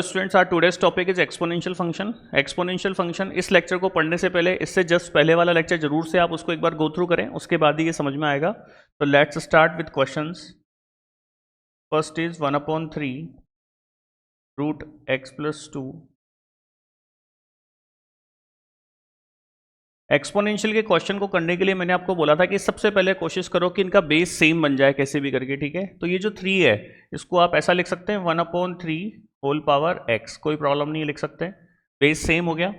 Students, our today's topic is exponential function. Exponential function, इस lecture को पढ़ने से पहले, इससे जस्ट पहले वाला लेक्चर जरूर से आप उसको एक बार गो थ्रू करें, उसके बाद ही ये समझ में आएगा। तो let's start with questions. First is 1/3 root x plus 2। Exponential के क्वेश्चन को करने के लिए मैंने आपको बोला था कि सबसे पहले कोशिश करो कि इनका बेस सेम बन जाए कैसे भी करके, ठीक है। तो ये जो 3 है इसको आप ऐसा लिख सकते हैं 1/3 होल पावर x, कोई प्रॉब्लम नहीं, लिख सकते हैं। बेस सेम हो गया।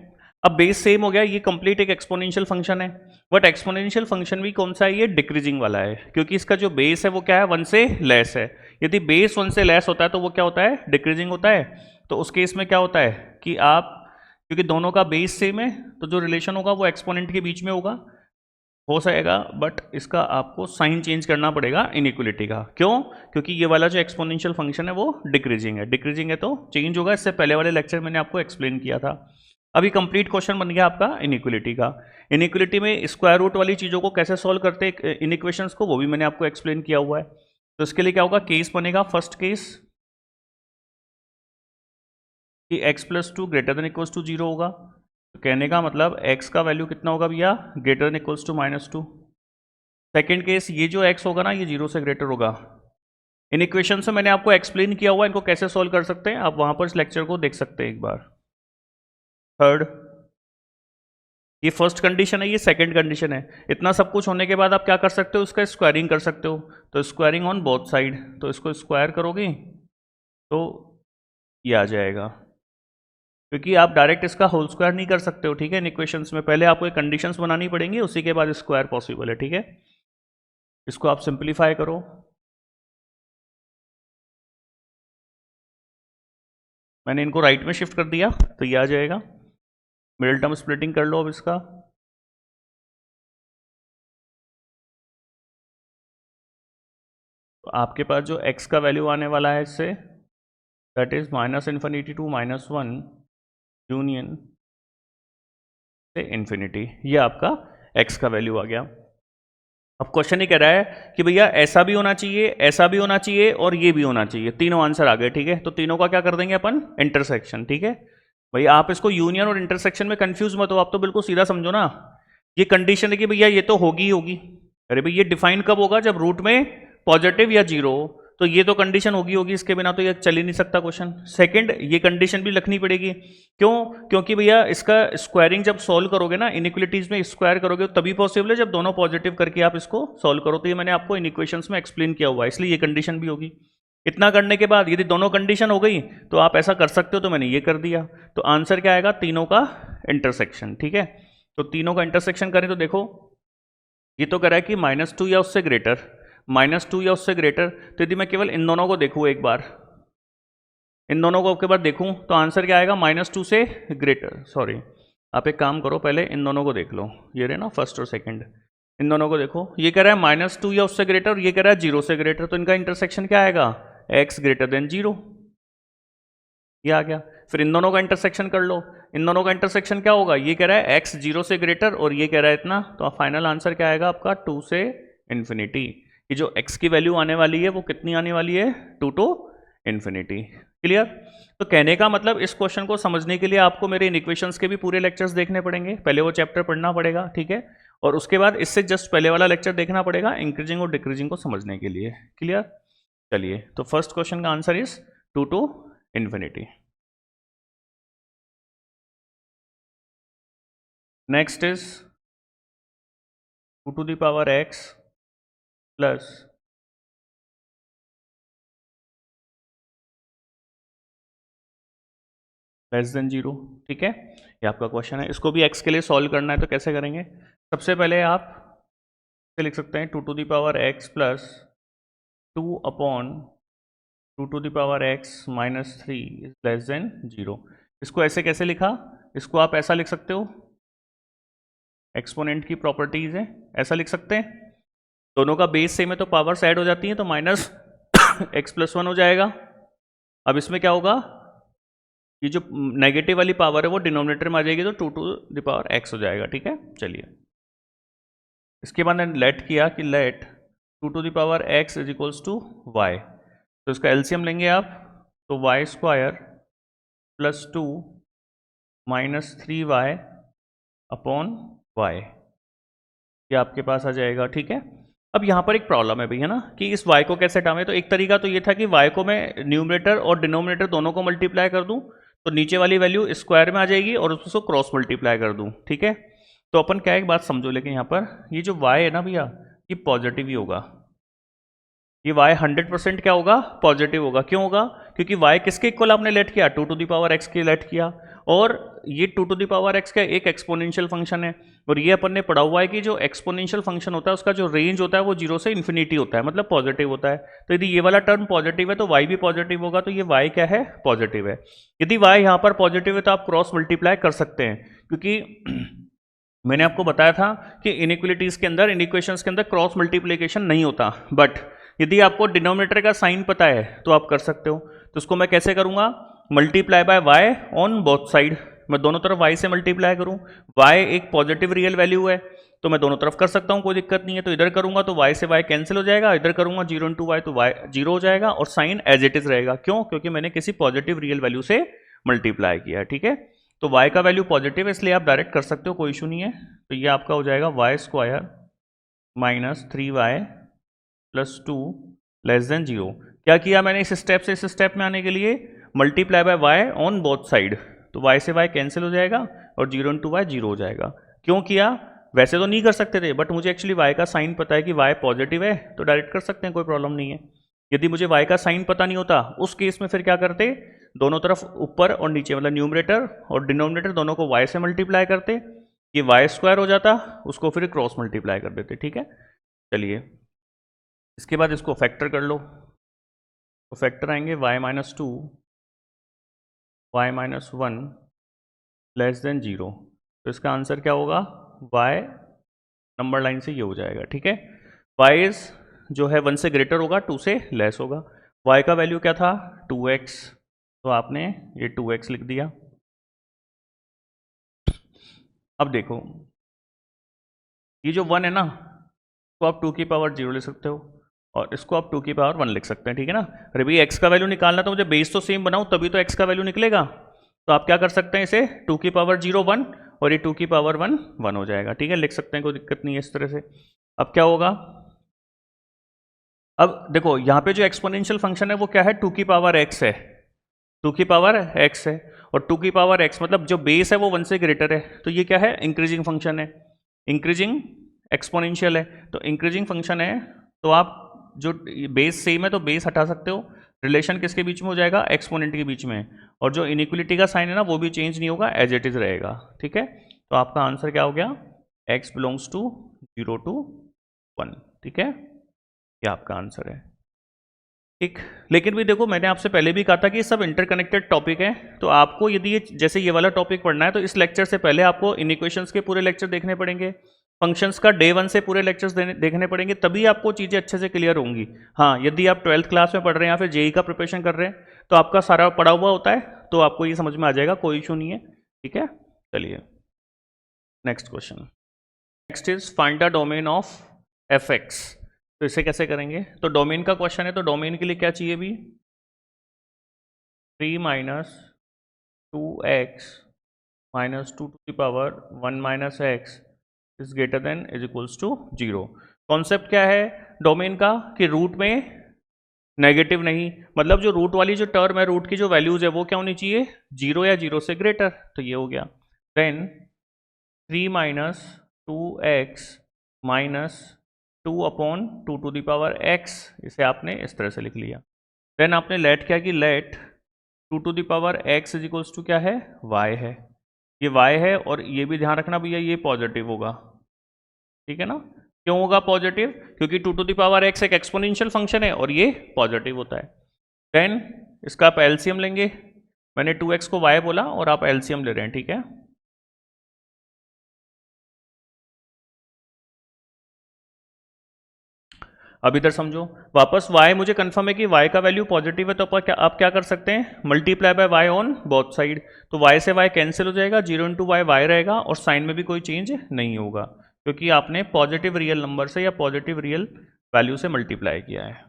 अब बेस सेम हो गया, ये कंप्लीट एक एक्सपोनेंशियल फंक्शन है। बट एक्सपोनेंशियल फंक्शन भी कौन सा है, ये डिक्रीजिंग वाला है, क्योंकि इसका जो बेस है वो क्या है, 1 से लेस है। यदि बेस 1 से लेस होता है तो वो क्या होता है, डिक्रीजिंग होता है। तो उस केस में क्या होता है कि आप, क्योंकि दोनों का बेस सेम है, तो जो रिलेशन होगा वो एक्सपोनेंट के बीच में होगा, हो जाएगा। बट इसका आपको साइन चेंज करना पड़ेगा इनइक्वलिटी का। क्यों? क्योंकि ये वाला जो एक्सपोनेंशियल फंक्शन है वो डिक्रीजिंग है। डिक्रीजिंग है तो चेंज होगा। इससे पहले वाले लेक्चर मैंने आपको एक्सप्लेन किया था। अभी कंप्लीट क्वेश्चन बन गया आपका इनइक्वलिटी का। इनइक्वलिटी में स्क्वायर रूट वाली चीज़ों को कैसे सॉल्व करते हैं इन इक्वेशंस को, वो भी मैंने आपको एक्सप्लेन किया हुआ है। तो इसके लिए क्या होगा, केस बनेगा फर्स्ट केस कि x plus 2 greater than equals to 0 होगा। तो कहने का मतलब x का वैल्यू कितना होगा भैया, greater than equals to -2। Second case, ये जो x होगा ना ये 0 से ग्रेटर होगा। इन इक्वेशन से मैंने आपको एक्सप्लेन किया हुआ, इनको कैसे सॉल्व कर सकते हैं, आप वहां पर इस लेक्चर को देख सकते हैं एक बार। थर्ड, ये फर्स्ट कंडीशन है, ये सेकंड कंडीशन है। इतना सब कुछ होने के बाद आप क्या कर सकते हो, उसका स्क्वायरिंग कर सकते हो। तो स्क्वायरिंग ऑन बोथ साइड, तो इसको स्क्वायर करोगे तो ये आ जाएगा, क्योंकि आप डायरेक्ट इसका होल स्क्वायर नहीं कर सकते हो, ठीक है। इन इक्वेशंस में पहले आपको एक कंडीशंस बनानी पड़ेंगी, उसी के बाद स्क्वायर पॉसिबल है, ठीक है। इसको आप सिंप्लीफाई करो, मैंने इनको राइट में शिफ्ट कर दिया तो ये आ जाएगा। मिडिल टर्म स्प्लिटिंग कर लो अब इसका। तो आपके पास जो x का वैल्यू आने वाला है इससे, दैट इज -∞ टू -1 यूनियन से इन्फिनिटी। ये आपका x का वैल्यू आ गया। अब क्वेश्चन ये कह रहा है कि भैया ऐसा भी होना चाहिए, ऐसा भी होना चाहिए और ये भी होना चाहिए। तीनों आंसर आ गए, ठीक है। तो तीनों का क्या कर देंगे अपन, इंटरसेक्शन, ठीक है। भैया आप इसको यूनियन और इंटरसेक्शन में कंफ्यूज मत हो, आप तो बिल्कुल सीधा समझो ना। ये कंडीशन है कि भैया ये तो होगी ही होगी। अरे भाई ये डिफाइन कब होगा, जब रूट में पॉजिटिव या जीरो, तो ये तो कंडीशन होगी होगी, इसके बिना तो ये चल ही नहीं सकता क्वेश्चन। सेकंड, ये कंडीशन भी लिखनी पड़ेगी। क्यों? क्योंकि भैया इसका स्क्वायरिंग जब सॉल्व करोगे ना, इनइक्वलिटीज में स्क्वायर करोगे तभी पॉसिबल है जब दोनों पॉजिटिव करके आप इसको सॉल्व करो। तो ये मैंने आपको इन इक्वेशंस में एक्सप्लेन किया हुआ है, इसलिए ये कंडीशन भी होगी। इतना करने के बाद यदि दोनों कंडीशन हो गई तो आप ऐसा कर सकते हो, तो मैंने ये कर दिया। तो आंसर क्या आएगा, तीनों का इंटरसेक्शन, ठीक है। तो तीनों का इंटरसेक्शन करें तो देखो, ये तो कह रहा है कि -2 या उससे ग्रेटर, -2 या उससे ग्रेटर। तो यदि मैं केवल इन दोनों को देखूँ एक बार, इन दोनों को के बाद देखूं तो आंसर क्या आएगा, -2 से ग्रेटर। सॉरी, आप एक काम करो, पहले इन दोनों को देख लो, ये रहे ना फर्स्ट और सेकंड, इन दोनों को देखो। ये कह रहा है -2 या उससे ग्रेटर, ये कह रहा है 0 से ग्रेटर। तो इनका इंटरसेक्शन क्या आएगा, x ग्रेटर देन 0, ये आ गया। फिर इन दोनों का इंटरसेक्शन कर लो, इन दोनों का इंटरसेक्शन क्या होगा, ये कह रहा है x 0 से ग्रेटर और ये कह रहा है इतना। तो फाइनल आंसर क्या आएगा आपका, 2 से इन्फिनिटी। ये जो x की वैल्यू आने वाली है वो कितनी आने वाली है, 2 to इन्फिनिटी। क्लियर? तो कहने का मतलब इस क्वेश्चन को समझने के लिए आपको मेरे इन इक्वेशंस के भी पूरे लेक्चर्स देखने पड़ेंगे, पहले वो चैप्टर पढ़ना पड़ेगा, ठीक है। और उसके बाद इससे जस्ट पहले वाला लेक्चर देखना पड़ेगा इंक्रीजिंग और डिक्रीजिंग को समझने के लिए। क्लियर? चलिए, तो फर्स्ट क्वेश्चन का answer is 2 to infinity. Next is 2 to the power x plus <0 ठीक है। ये आपका क्वेश्चन है, इसको भी x के लिए सॉल्व करना है। तो कैसे करेंगे, सबसे पहले आप लिख सकते हैं 2 to the power x plus 2/2 to the power x minus 3 is less than 0। इसको ऐसे कैसे लिखा, इसको आप ऐसा लिख सकते हो, एक्सपोनेंट की प्रॉपर्टीज है, ऐसा लिख सकते हैं। दोनों का बेस सेम है तो पावर्स ऐड हो जाती हैं, तो -x+1 हो जाएगा। अब इसमें क्या होगा, ये जो नेगेटिव वाली पावर है वो डिनोमिनेटर में आ जाएगी, तो 2 to the power x हो जाएगा, ठीक है। चलिए, इसके बाद मैंने लेट किया कि let 2 to the power x is equals to y। तो इसका एलसीएम लेंगे आप, तो y² plus 2 minus 3y upon y, ये आपके पास आ जाएगा। ठीक है, अब यहाँ पर एक प्रॉब्लम है भैया ना कि इस y को कैसे हटावें। तो एक तरीका तो ये था कि y को मैं न्यूमरेटर और डिनोमिनेटर दोनों को मल्टीप्लाई कर दूं, तो नीचे वाली वैल्यू स्क्वायर में आ जाएगी और उसको क्रॉस मल्टीप्लाई कर दूं। ठीक है, तो अपन क्या एक बात समझो, लेकिन यहाँ पर ये जो y है ना भैया, ये पॉजिटिव ही होगा। ये y 100% क्या होगा, पॉजिटिव होगा। क्यों होगा, क्योंकि y किसके इक्वल आपने लेट किया, 2 टू द पावर x के लेट किया, और ये 2 टू द पावर x का एक एक्सपोनेंशियल फंक्शन है, और ये अपन ने पढ़ा हुआ है कि जो एक्सपोनेंशियल फंक्शन होता है उसका जो रेंज होता है वो 0 से इन्फिनिटी होता है, मतलब पॉजिटिव होता है। तो यदि ये वाला टर्म पॉजिटिव है तो y भी पॉजिटिव होगा, तो ये y क्या है, पॉजिटिव है। यदि y यहाँ पर पॉजिटिव है तो आप क्रॉस मल्टीप्लाई कर सकते हैं, क्योंकि मैंने आपको बताया था कि इनइक्वलिटीज के अंदर, इनइक्वेशंस के अंदर क्रॉस मल्टीप्लिकेशन नहीं होता। बट यदि आपको डिनोमिनेटर का साइन पता है तो आप कर सकते हो। तो उसको मैं कैसे करूंगा, multiply by y on both side, मैं दोनों तरफ y से मल्टीप्लाई करूं। y एक पॉजिटिव रियल वैल्यू है तो मैं दोनों तरफ कर सकता हूं, कोई दिक्कत नहीं है। तो इधर करूंगा तो y से y कैंसिल हो जाएगा, इधर करूंगा 0 इंटू y तो y 0 हो जाएगा, और साइन एज इट इज रहेगा। क्यों, क्योंकि मैंने किसी पॉजिटिव रियल वैल्यू से मल्टीप्लाई किया है। ठीक है, तो y का वैल्यू पॉजिटिव है इसलिए आप डायरेक्ट कर सकते हो, कोई इशू नहीं है। तो ये आपका हो जाएगा y square minus 3y plus 2 less than 0। क्या किया मैंने इस स्टेप से इस स्टेप में आने के लिए, multiply by y on both side, तो y से y कैंसिल हो जाएगा और 0 इंटू y 0 हो जाएगा। क्यों किया, वैसे तो नहीं कर सकते थे, बट मुझे एक्चुअली y का साइन पता है कि y पॉजिटिव है तो डायरेक्ट कर सकते हैं, कोई प्रॉब्लम नहीं है। यदि मुझे y का साइन पता नहीं होता उस केस में फिर क्या करते, दोनों तरफ ऊपर और नीचे मतलब न्यूमरेटर और डिनोमिनेटर दोनों को y से मल्टीप्लाई करते, ये y स्क्वायर हो जाता, उसको फिर क्रॉस मल्टीप्लाई कर देते। ठीक है, चलिए इसके बाद इसको फैक्टर कर लो, तो फैक्टर आएंगे y minus 2 y minus 1 less than 0। तो इसका आंसर क्या होगा, y नंबर लाइन से ये हो जाएगा। ठीक है, y इज जो है 1 से ग्रेटर होगा, 2 से लेस होगा। y का वैल्यू क्या था, 2x, तो आपने ये 2x लिख दिया। अब देखो ये जो 1 है ना, तो आप 2 की पावर 0 ले सकते हो, और इसको आप 2 की पावर 1 लिख सकते हैं। ठीक है ना, अरे भाई x का वैल्यू निकालना तो मुझे बेस तो सेम बनाऊं तभी तो x का वैल्यू निकलेगा। तो आप क्या कर सकते हैं, इसे 2 की पावर 0 1 और ये 2 की पावर 1 1 हो जाएगा। ठीक है, लिख सकते हैं, कोई दिक्कत नहीं है इस तरह से। अब क्या होगा, अब देखो यहाँ पे जो एक्सपोनेंशियल फंक्शन है वो क्या है, 2 की पावर x है, 2 की पावर x है, और 2 की पावर x मतलब जो बेस है वो 1 से ग्रेटर है, तो ये क्या है, इंक्रीजिंग फंक्शन है, इंक्रीजिंग एक्सपोनेंशियल है। तो इंक्रीजिंग फंक्शन है तो आप जो बेस सेम है तो बेस हटा सकते हो, रिलेशन किसके बीच में हो जाएगा, एक्सपोनेंट के बीच में, और जो इनइक्वलिटी का साइन है ना वो भी चेंज नहीं होगा, एज इट इज रहेगा। ठीक है, तो आपका आंसर क्या हो गया, x बिलोंग्स टू 0 to 1। ठीक है, ये आपका आंसर है। ठीक, लेकिन भी देखो मैंने आपसे पहले भी कहा था कि ये सब इंटरकनेक्टेड टॉपिक है, तो आपको यदि ये जैसे ये वाला टॉपिक पढ़ना है तो इस लेक्चर से पहले आपको इनइक्वेशंस के पूरे लेक्चर देखने पड़ेंगे, फंक्शंस का डे 1 से पूरे लेक्चर्स देखने पड़ेंगे, तभी आपको चीज़ें अच्छे से क्लियर होंगी। हाँ, यदि आप 12th क्लास में पढ़ रहे हैं या फिर जेई का प्रिपरेशन कर रहे हैं तो आपका सारा पढ़ा हुआ होता है, तो आपको ये समझ में आ जाएगा, कोई इशू नहीं है। ठीक है, चलिए next question. Next is find the domain of F x. तो इसे कैसे करेंगे, तो डोमेन का क्वेश्चन है, तो डोमेन के लिए क्या चाहिए भी, 3 minus 2x minus 2 to the power 1 minus x is greater than is equals to 0। Concept क्या है डोमेन का, कि रूट में नेगेटिव नहीं, मतलब जो रूट वाली जो टर्म है, रूट की जो वैल्यूज है वो क्या होनी चाहिए, 0 या 0 से ग्रेटर, तो ये हो गया। Then 3 minus 2x minus 2 upon 2 to the power x, इसे आपने इस तरह से लिख लिया। देन आपने लेट क्या कि let 2 to the power x is equals to क्या है, y है, ये y है, और ये भी ध्यान रखना भैया ये पॉजिटिव होगा। ठीक है ना, क्यों होगा पॉजिटिव, क्योंकि 2 टू द पावर x एक एक्सपोनेंशियल फंक्शन है और ये पॉजिटिव होता है। देन इसका आप एलसीएम लेंगे, मैंने 2x को y बोला और आप एलसीएम ले रहे हैं। ठीक है, अब इधर समझो वापस, y मुझे कंफर्म है कि y का वैल्यू पॉजिटिव है, तो आप क्या कर सकते हैं, multiply by y on both side, तो y से y कैंसिल हो जाएगा, 0 इंटू y y रहेगा, और साइन में भी कोई चेंज नहीं होगा, क्योंकि आपने पॉजिटिव रियल नंबर से या पॉजिटिव रियल वैल्यू से मल्टीप्लाई किया है।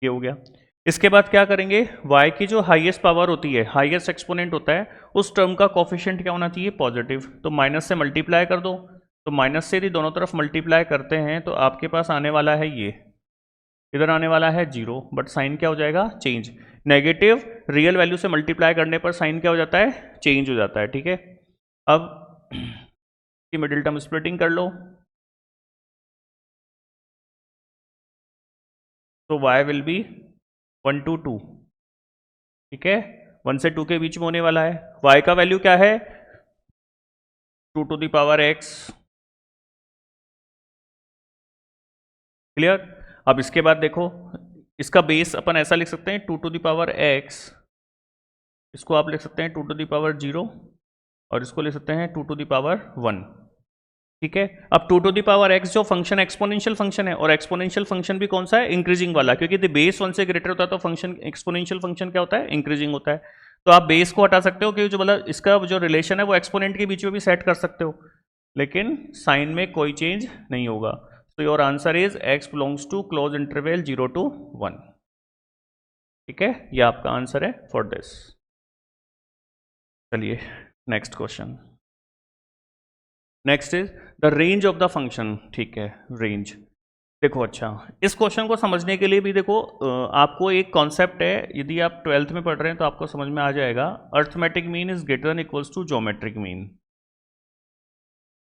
ये हो गया। इसके बाद क्या करेंगे, y की जो हाईएस्ट पावर होती है, हाईएस्ट एक्सपोनेंट होता है, उस टर्म का कोफिशिएंट क्या होना चाहिए, पॉजिटिव। तो माइनस से मल्टीप्लाई कर दो, तो माइनस से यदि दोनों तरफ मल्टीप्लाई करते हैं तो आपके पास आने वाला है ये, इधर आने वाला है 0, बट साइन क्या हो जाएगा, चेंज। नेगेटिव रियल वैल्यू से मल्टीप्लाई करने पर साइन क्या हो जाता है, चेंज हो जाता है, ठीक है। अब की मिडिल टर्म स्प्लिटिंग कर लो, तो y विल बी 1 to 2, ठीक है, 1 से 2 के बीच में होने वाला है। y का वैल्यू क्या है, 2 to the power x, clear. अब इसके बाद देखो, इसका बेस अपन ऐसा लिख सकते हैं 2 to the power x, इसको आप लिख सकते हैं 2 to the power 0, और इसको लिख सकते हैं 2 to the power 1, ठीक है। अब 2 to the power x जो फंक्शन एक्सपोनेंशियल फंक्शन है, और एक्सपोनेंशियल फंक्शन भी कौन सा है, इंक्रीजिंग वाला, क्योंकि यदि बेस 1 से ग्रेटर होता है तो फंक्शन एक्सपोनेंशियल फंक्शन क्या होता है, इंक्रीजिंग होता है। तो आप बेस को हटा सकते हो, क्योंकि जो मतलब इसका जो रिलेशन है वो एक्सपोनेंट के बीच में भी सेट कर सकते हो, लेकिन साइन में कोई चेंज नहीं होगा। तो your answer is x belongs to close interval 0 to 1, ठीक है, ये आपका आंसर है फॉर दिस। चलिए next question. Next is the range of the function, ठीक है, रेंज। देखो अच्छा, इस क्वेश्चन को समझने के लिए भी देखो आपको एक कॉन्सेप्ट है, यदि आप 12th में पढ़ रहे हैं तो आपको समझ में आ जाएगा, arithmetic mean is greater than equals to geometric mean,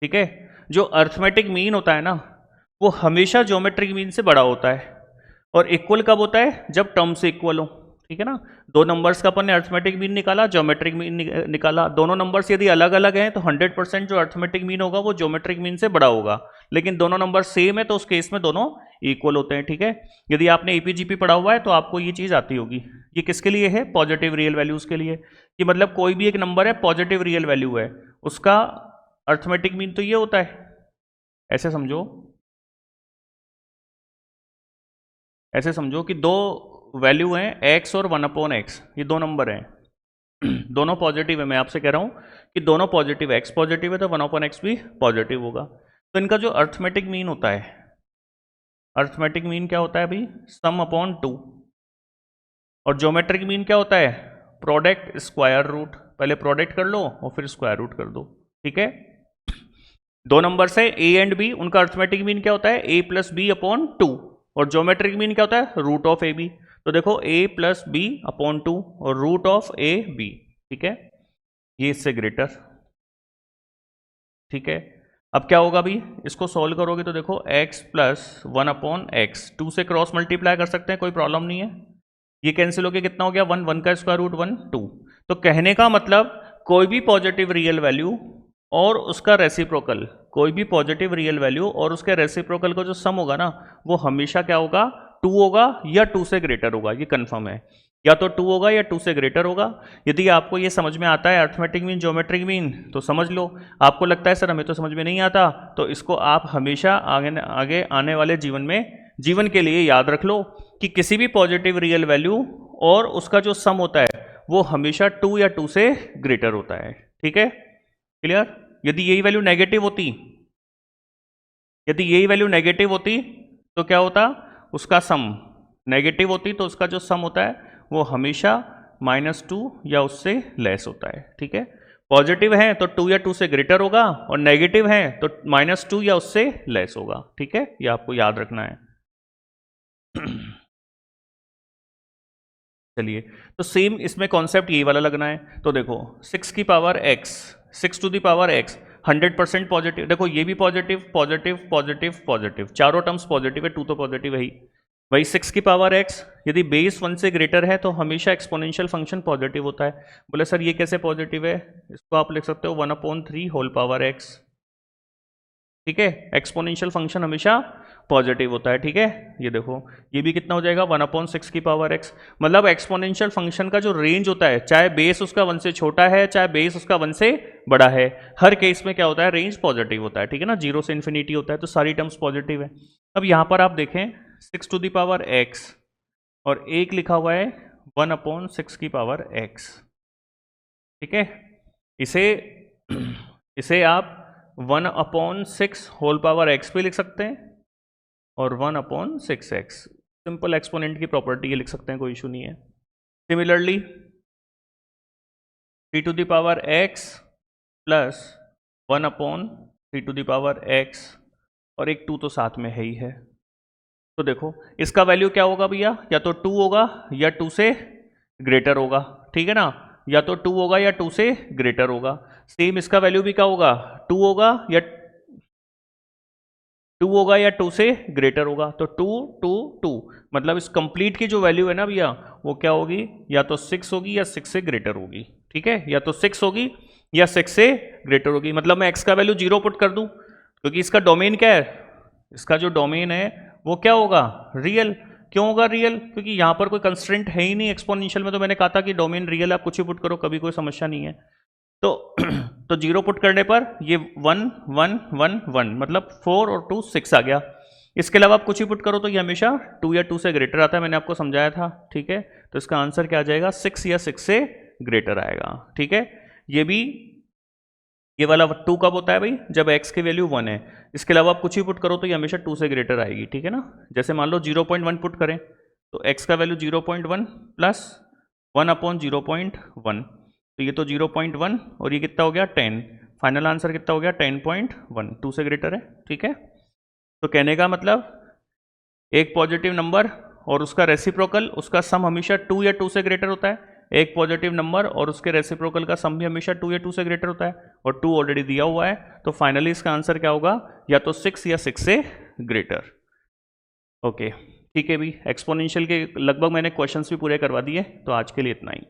ठीक है। जो अर्थमेटिक मीन होता है ना, वो हमेशा ज्योमेट्रिक मीन से बड़ा होता है, और इक्वल कब होता है, जब टर्म से इक्वल हो, ठीक है ना। दो नंबर्स का अपन ने अर्थमेटिक मीन निकाला, ज्योमेट्रिक मीन निकाला, दोनों नंबर्स यदि अलग अलग हैं तो 100% जो अर्थमेटिक मीन होगा वो ज्योमेट्रिक मीन से बड़ा होगा, लेकिन दोनों नंबर सेम है तो उस केस में दोनों इक्वल होते हैं, ठीक है। यदि आपने ईपीजीपी पढ़ा हुआ है तो आपको ये चीज आती होगी। ये किसके लिए है, पॉजिटिव रियल वैल्यूज के लिए, कि मतलब कोई भी एक नंबर है पॉजिटिव रियल वैल्यू है, उसका अर्थमेटिक मीन तो ये होता है, ऐसे समझो, ऐसे समझो कि दो वैल्यू हैं x और 1/x, ये दो नंबर हैं दोनों पॉजिटिव है, मैं आपसे कह रहा हूं कि दोनों पॉजिटिव है, x पॉजिटिव है तो 1/x भी पॉजिटिव होगा। तो इनका जो अर्थमेटिक मीन होता है, अर्थमेटिक मीन क्या होता है भाई, सम अपॉन 2, और ज्योमेट्रिक मीन क्या होता है, प्रोडक्ट स्क्वायर रूट, पहले प्रोडक्ट कर लो और फिर स्क्वायर रूट कर दो, ठीक है। दो नंबर से a एंड b, उनका अर्थमेटिक मीन क्या होता है, a प्लस बी अपॉन 2, और ज्योमेट्रिक मीन क्या होता है, रूट ऑफ ए बी। तो देखो a प्लस बी अपॉन 2 और रूट ऑफ ए बी, ठीक है, ये इससे ग्रेटर, ठीक है। अब क्या होगा भाई, इसको सॉल्व करोगे तो देखो x प्लस 1/x, 2 से क्रॉस मल्टीप्लाई कर सकते हैं, कोई प्रॉब्लम नहीं है, ये कैंसिल हो गया, कितना हो गया 1, 1 का स्क्वायर रूट 1, 2। तो कहने का मतलब कोई भी पॉजिटिव रियल वैल्यू और उसका रेसिप्रोकल, कोई भी पॉजिटिव रियल वैल्यू और उसके रेसिप्रोकल का जो सम होगा ना, वो हमेशा क्या होगा, 2 होगा या 2 से ग्रेटर होगा, ये कंफर्म है, या तो 2 होगा या 2 से ग्रेटर होगा। यदि आपको ये समझ में आता है अर्थमेटिक मीन ज्योमेट्रिक मीन तो समझ लो, आपको लगता है सर हमें तो समझ में नहीं आता, तो इसको आप हमेशा आगे आने वाले जीवन के लिए याद रख लो कि किसी भी पॉजिटिव रियल वैल्यू और उसका जो सम होता है वो हमेशा 2 या 2 से ग्रेटर होता है, ठीक है, क्लियर। यदि यही वैल्यू नेगेटिव होती, यदि यही वैल्यू नेगेटिव होती तो क्या होता, उसका सम नेगेटिव होती तो उसका जो सम होता है वो हमेशा -2 या उससे लेस होता है, ठीक है। पॉजिटिव है तो 2 या 2 से ग्रेटर होगा, और नेगेटिव है तो -2 या उससे लेस होगा, ठीक है, ये आपको याद रखना है चलिए, तो सेम इसमें कॉन्सेप्ट यही वाला लगना है। तो देखो 6 की power x, 6 to the power x 100% positive, देखो ये भी पॉजिटिव पॉजिटिव पॉजिटिव पॉजिटिव, चारों टर्म्स पॉजिटिव है, 2 तो पॉजिटिव है ही। वही 6 की पावर x, यदि बेस 1 से ग्रेटर है तो हमेशा एक्सपोनेंशियल फंक्शन पॉजिटिव होता है। बोले सर ये कैसे पॉजिटिव है, इसको आप लिख सकते हो 1/3 होल पावर x, ठीक है, एक्सपोनेंशियल फंक्शन हमेशा पॉजिटिव होता है, ठीक है। ये देखो ये भी कितना हो जाएगा 1/6 की पावर x, मतलब एक्सपोनेंशियल फंक्शन का जो रेंज होता है, चाहे बेस उसका 1 से छोटा है चाहे बेस उसका 1 से बड़ा है, हर केस में क्या होता है, रेंज पॉजिटिव होता है, ठीक है ना, 0 से इन्फिनिटी होता है, तो सारी टर्म्स पॉजिटिव है। अब यहाँ पर आप देखें 6 टू दी पावर x और एक लिखा हुआ है 1/6 की पावर x, ठीक है, इसे आप 1/6 होल पावर x पे लिख सकते हैं और 1/6x, सिंपल एक्सपोनेंट की प्रॉपर्टी ये लिख सकते हैं, कोई इशू नहीं है। Similarly 3 to the power x plus 1/3 to the power x, और एक 2 तो साथ में है ही है। तो देखो इसका वैल्यू क्या होगा भैया, या तो 2 होगा या 2 से ग्रेटर होगा, ठीक है ना, या तो 2 होगा या 2 से ग्रेटर होगा। सेम इसका वैल्यू भी क्या होगा, 2 होगा या 2 से ग्रेटर होगा। तो 2 2 2 मतलब इस कंप्लीट की जो वैल्यू है ना भैया वो क्या होगी, या तो 6 होगी या 6 से ग्रेटर होगी, ठीक है, या तो 6 होगी या 6 से ग्रेटर होगी। मतलब मैं x का वैल्यू 0 पुट कर दूं, क्योंकि इसका डोमेन क्या है, इसका जो डोमेन है वो क्या होगा, रियल। क्यों होगा रियल, क्योंकि यहां पर कोई कंस्ट्रेंट है ही नहीं एक्सपोनेंशियल में। तो मैंने कहा था कि डोमेन रियल, आप कुछ ही पुट करो, कभी कोई समस्या नहीं है। तो 0 पुट करने पर ये 1 1 1 1 मतलब 4 और 2 6 आ गया। इसके अलावा आप कुछ ही पुट करो तो ये हमेशा 2 या 2 से ग्रेटर आता है, मैंने आपको समझाया था, ठीक है। तो इसका आंसर क्या आ जाएगा, 6 या 6 से ग्रेटर आएगा, ठीक है। ये भी, ये वाला 2 कब होता है भाई, जब x की वैल्यू 1 है। इसके अलावा आप कुछ ही पुट करो तो ये हमेशा 2 से ग्रेटर आएगी, ठीक है ना। जैसे मान लो 0.1 पुट करें तो x का वैल्यू 0.1 प्लस 1/0.1, तो ये तो 0.1 और ये कितना हो गया 10, फाइनल आंसर कितना हो गया 10.1, 2 से ग्रेटर है, ठीक है। तो कहने का मतलब एक पॉजिटिव नंबर और उसका रेसिप्रोकल, उसका सम हमेशा 2 या 2 से ग्रेटर होता है। एक पॉजिटिव नंबर और उसके रेसिप्रोकल का सम भी हमेशा 2 या 2 से ग्रेटर होता है, और 2 ऑलरेडी दिया हुआ है। तो फाइनली इसका आंसर क्या होगा, या तो 6 या 6 से ग्रेटर। ओके ठीक है भी, एक्सपोनेंशियल के लगभग मैंने क्वेश्चंस भी पूरे करवा दिए, तो आज के लिए इतना ही।